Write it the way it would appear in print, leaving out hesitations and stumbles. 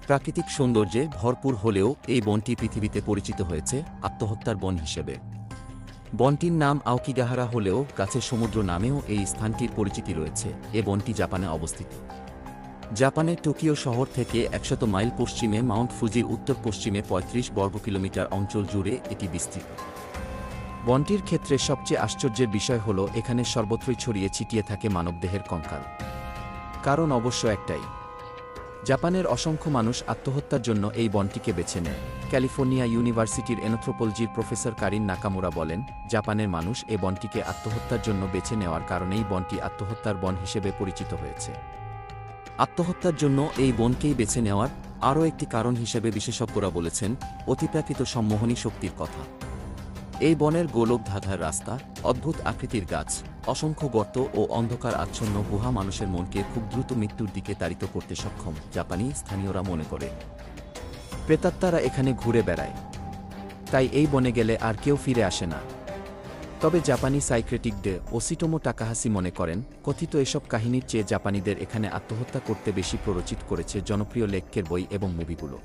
প্রাকৃতিক সৌন্দর্যে ভরপুর হলেও এই বনটি পৃথিবীতে পরিচিত হয়েছে আত্মহত্যার বন হিসেবে। বনটির নাম আওকিগাহারা হলেও গাছের সমুদ্র নামেও এই স্থানটির পরিচিতি রয়েছে। এ বনটি জাপানে অবস্থিত। জাপানের টোকিও শহর থেকে ১০০ মাইল পশ্চিমে মাউন্ট ফুজির উত্তর পশ্চিমে ৩৫ বর্গ কিলোমিটার অঞ্চল জুড়ে এটি বিস্তৃত। বনটির ক্ষেত্রে সবচেয়ে আশ্চর্যের বিষয় হল এখানে সর্বত্রই ছড়িয়ে ছিটিয়ে থাকে মানবদেহের কঙ্কাল। কারণ অবশ্য একটাই, জাপানের অসংখ্য মানুষ আত্মহত্যার জন্য এই বনটিকে বেছে নেয়। ক্যালিফোর্নিয়া ইউনিভার্সিটির এনথ্রোপোলজির প্রফেসর কারিন নাকামুরা বলেন, জাপানের মানুষ এ বনটিকে আত্মহত্যার জন্য বেছে নেওয়ার কারণেই বনটি আত্মহত্যার বন হিসেবে পরিচিত হয়েছে। আত্মহত্যার জন্য এই বনকেই বেছে নেওয়ার আরও একটি কারণ হিসেবে বিশেষজ্ঞরা বলেছেন অতিপ্রাকৃত সম্মোহনী শক্তির কথা। এই বনের গোলক ধাঁধার রাস্তা, অদ্ভুত আকৃতির গাছ, অসংখ্য গর্ত ও অন্ধকার আচ্ছন্ন গুহা মানুষের মনকে খুব দ্রুত মৃত্যুর দিকে তাড়িত করতে সক্ষম। জাপানি স্থানীয়রা মনে করে প্রেতাত্মারা এখানে ঘুরে বেড়ায়, তাই এই বনে গেলে আর কেউ ফিরে আসে না। তবে জাপানি সাইক্রেটিক ডে ওসিটোমো টাকাহাসি মনে করেন, কথিত এসব কাহিনীর চেয়ে জাপানিদের এখানে আত্মহত্যা করতে বেশি প্ররোচিত করেছে জনপ্রিয় লেখকের বই এবং মুভিগুলো।